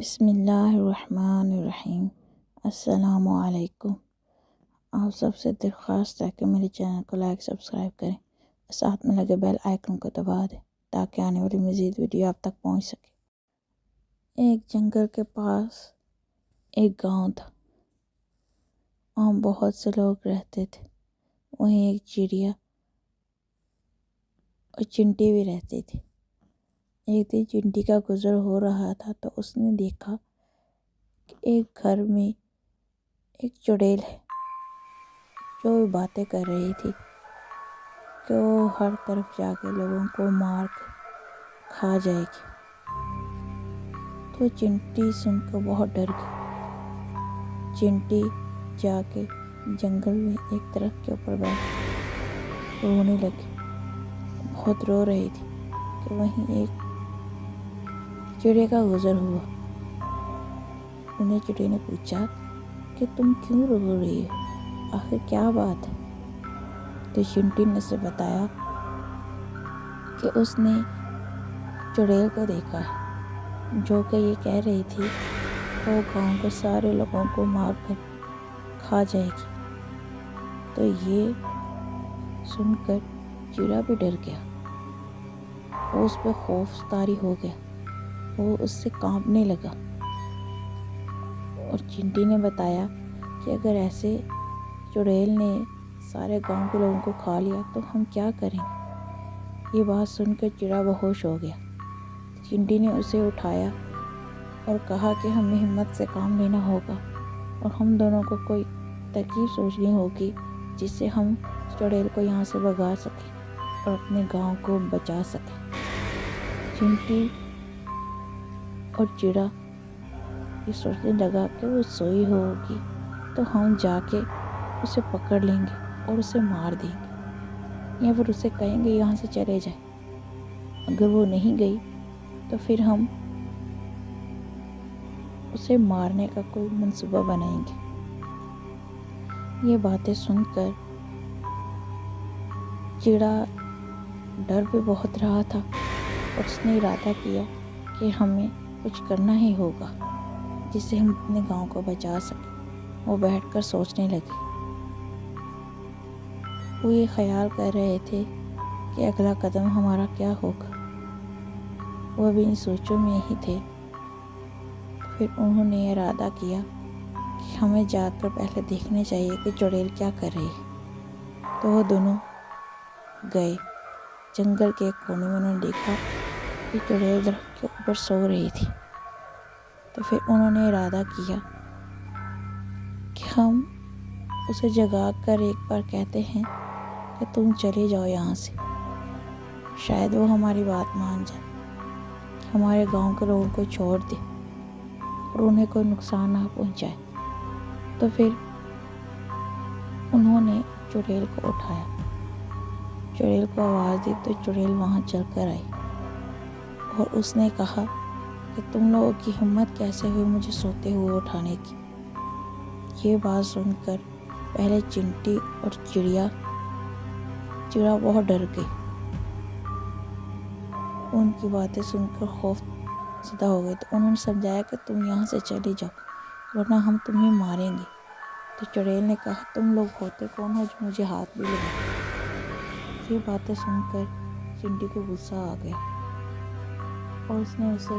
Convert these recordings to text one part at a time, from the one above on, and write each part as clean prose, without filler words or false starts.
بسم اللہ الرحمن الرحیم۔ السلام علیکم۔ آپ سب سے درخواست ہے کہ میرے چینل کو لائک سبسکرائب کریں اور ساتھ میں لگے بیل آئیکن کو دبا دیں تاکہ آنے والی مزید ویڈیو آپ تک پہنچ سکے۔ ایک جنگل کے پاس ایک گاؤں تھا۔ وہاں بہت سے لوگ رہتے تھے۔ وہیں ایک چڑیا اور چنٹی بھی رہتی تھی۔ ایک دن چنٹی کا گزر ہو رہا تھا تو اس نے دیکھا کہ ایک گھر میں ایک چڑیل ہے جو باتیں کر رہی تھی کہ وہ ہر طرف جا کے لوگوں کو مار کے کھا جائے گی۔ تو چنٹی سن کر بہت ڈر گئی۔ چنٹی جا کے جنگل میں ایک درخت کے اوپر بیٹھ رونے لگی۔ بہت رو رہی تھی کہ وہیں ایک چڑیا کا گزر ہوا۔ انہیں چڑیا نے پوچھا کہ تم کیوں رو رہی ہو؟ آخر کیا بات ہے؟ تو چنٹی نے اسے بتایا کہ اس نے چڑیل کو دیکھا ہے جو کہ یہ کہہ رہی تھی کہ وہ گاؤں کے سارے لوگوں کو مار کر کھا جائے گی۔ تو یہ سن کر چڑیا بھی ڈر گیا۔ وہ اس پہ خوف طاری ہو گیا۔ وہ اس سے کانپنے لگا اور چنٹی نے بتایا کہ اگر ایسے چڑیل نے سارے گاؤں کے لوگوں کو کھا لیا تو ہم کیا کریں گے؟ یہ بات سن کر چڑیا بہوش ہو گیا۔ چنٹی نے اسے اٹھایا اور کہا کہ ہمیں ہمت سے کام لینا ہوگا اور ہم دونوں کو کوئی ترکیب سوچنی ہوگی جس سے ہم چڑیل کو یہاں سے بھگا سکیں اور اپنے گاؤں کو بچا سکیں۔ چنٹی اور چڑیا یہ سوچنے لگا کہ وہ سوئی ہوگی تو ہم جا کے اسے پکڑ لیں گے اور اسے مار دیں گے، یا پھر اسے کہیں گے یہاں سے چلے جائے۔ اگر وہ نہیں گئی تو پھر ہم اسے مارنے کا کوئی منصوبہ بنائیں گے۔ یہ باتیں سن کر چڑیا ڈر بھی بہت رہا تھا اور اس نے ارادہ کیا کہ ہمیں کچھ کرنا ہی ہوگا جس سے ہم اپنے گاؤں کو بچا سکیں۔ وہ بیٹھ کر سوچنے لگی۔ وہ یہ خیال کر رہے تھے کہ اگلا قدم ہمارا کیا ہوگا۔ وہ بھی ان سوچوں میں ہی تھے۔ پھر انہوں نے ارادہ کیا کہ ہمیں جا کر پہلے دیکھنا چاہیے کہ چڑیل کیا کر رہی ہے۔ تو وہ دونوں گئے جنگل کے ایک کونے میں۔ انہوں نے دیکھا کہ چڑیل درخت کے اوپر سو رہی تھی۔ تو پھر انہوں نے ارادہ کیا کہ ہم اسے جگا کر ایک بار کہتے ہیں کہ تم چلے جاؤ یہاں سے، شاید وہ ہماری بات مان جائے کہ ہمارے گاؤں کے لوگوں کو چھوڑ دے اور انہیں کوئی نقصان نہ پہنچائے۔ تو پھر انہوں نے چڑیل کو اٹھایا۔ چڑیل کو آواز دی تو چڑیل وہاں چل کر آئی اور اس نے کہا کہ تم لوگوں کی ہمت کیسے ہوئی مجھے سوتے ہوئے اٹھانے کی؟ یہ بات سن کر پہلے چنٹی اور چڑیا بہت ڈر گئی۔ ان کی باتیں سن کر خوف زدہ ہو گئے تو انہوں نے سمجھایا کہ تم یہاں سے چلے جاؤ ورنہ ہم تمہیں ماریں گے۔ تو چڑیل نے کہا تم لوگ ہوتے کون ہو جو مجھے ہاتھ بھی لگاتے؟ یہ باتیں سن کر چنٹی کو غصہ آ گیا اور اس نے اسے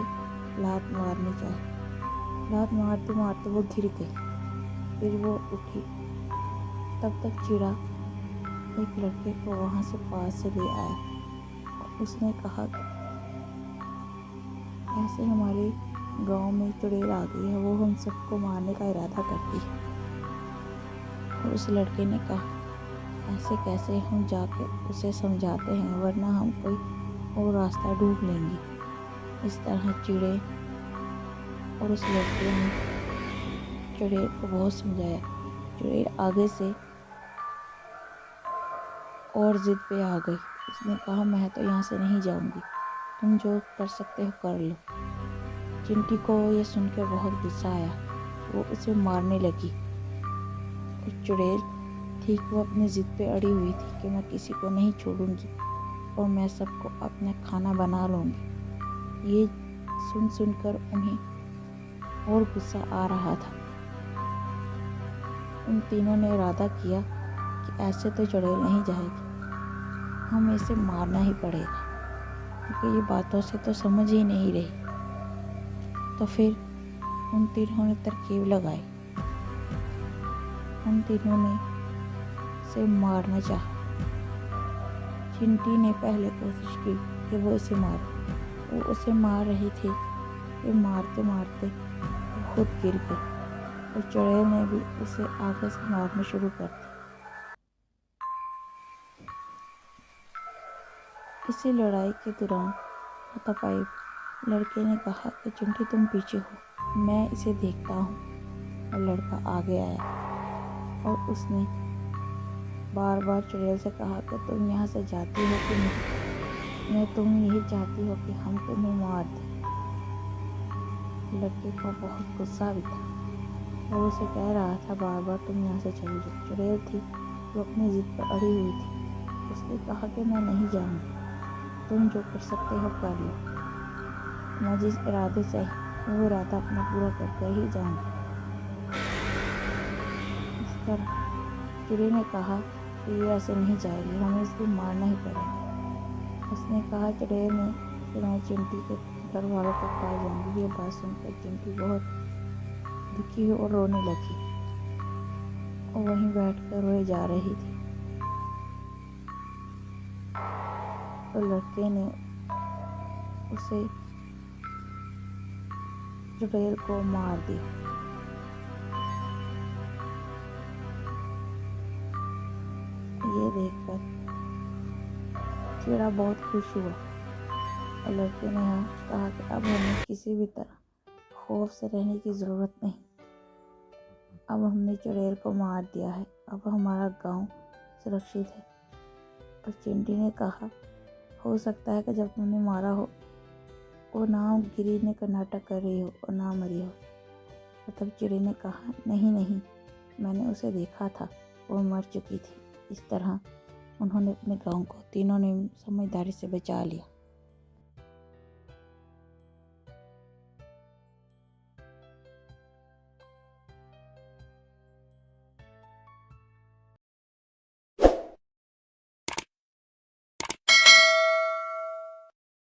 لات مارنی چاہی۔ لات مارتے مارتے وہ گر گئی۔ پھر وہ اٹھی، تب تک چڑیا ایک لڑکے کو وہاں سے پاس سے لے آیا اور اس نے کہا کہ ایسے ہمارے گاؤں میں چڑیل آ گئی ہے، وہ ہم سب کو مارنے کا ارادہ کرتی ہے۔ اور اس لڑکے نے کہا ایسے کیسے، ہم جا کے اسے سمجھاتے ہیں ورنہ ہم کوئی اور راستہ ڈھونڈ لیں گے۔ اس طرح چڑیا اور اس لڑکے نے چڑیل کو بہت سمجھایا۔ چڑیل آگے سے اور ضد پہ آ گئی۔ اس نے کہا میں تو یہاں سے نہیں جاؤں گی، تم جو کر سکتے ہو کر لو۔ چنٹی کو یہ سن کے بہت غصہ آیا، وہ اسے مارنے لگی اور چڑیل تھی کہ وہ اپنی ضد پہ اڑی ہوئی تھی کہ میں کسی کو نہیں چھوڑوں گی اور میں سب کو اپنا کھانا بنا لوں گی۔ یہ سن کر انہیں اور غصہ آ رہا تھا۔ ان تینوں نے ارادہ کیا کہ ایسے تو چڑیل نہیں جائے گی، ہمیں اسے مارنا ہی پڑے گا، کیونکہ یہ باتوں سے تو سمجھ ہی نہیں رہی۔ تو پھر ان تینوں نے ترکیب لگائی، ان تینوں نے اسے مارنا چاہا۔ چنٹی نے پہلے کوشش کی کہ وہ اسے مارے، وہ اسے مار رہی تھی کہ مارتے مارتے وہ خود گر گئی، اور چڑیل نے بھی اسے آگے سے مارنا شروع کر دیا۔ اسی لڑائی کے دوران ہاتھا پائی لڑکے نے کہا کہ چنٹی تم پیچھے ہو، میں اسے دیکھتا ہوں، اور لڑکا آگے آیا اور اس نے بار بار چڑیل سے کہا کہ تم یہاں سے جاتی ہو کہ نہیں، میں تم یہی چاہتی ہو کہ ہم تمہیں مار دیں۔ لڑکے کو بہت غصہ بھی تھا، وہ اسے کہہ رہا تھا بار بار تم یہاں سے چلی جاؤ۔ چڑیل تھی جو اپنی ضد پر اڑی ہوئی تھی، اس نے کہا کہ میں نہیں جاؤں گی، تم جو کر سکتے ہو کر لو، میں جس ارادے سے وہ ارادہ اپنا پورا کر کے ہی جاؤں گی۔ اس طرح چڑی نے کہا کہ یہ ایسے نہیں جائے گی، ہمیں اس کو مارنا ہی پڑے گا۔ اس نے کہا چڑیل نے کہ میں چنٹی کے گھر والوں کو کھا جاؤں گی۔ یہ بات سن کر چنٹی بہت دکھی اور رونے لگی، اور وہیں بیٹھ کر روئے جا رہی تھی۔ تو لڑکے نے اسے چڑیل کو مار دیا۔ یہ دیکھ کر چڑا بہت خوش ہوا، اور لڑکے نے کہا کہ اب ہمیں کسی بھی طرح خوف سے رہنے کی ضرورت نہیں، اب ہم نے چڑیل کو مار دیا ہے، اب ہمارا گاؤں سرکشت ہے۔ اور چنٹی نے کہا ہو سکتا ہے کہ جب تم نے مارا ہو وہ نہ گری نے کرناٹک کر رہی ہو اور نہ مری ہو۔ اور تب چڑی نے کہا نہیں نہیں، میں نے اسے دیکھا تھا، وہ مر چکی تھی۔ اس طرح انہوں نے اپنے گاؤں کو تینوں نے سمجھداری سے بچا لیا۔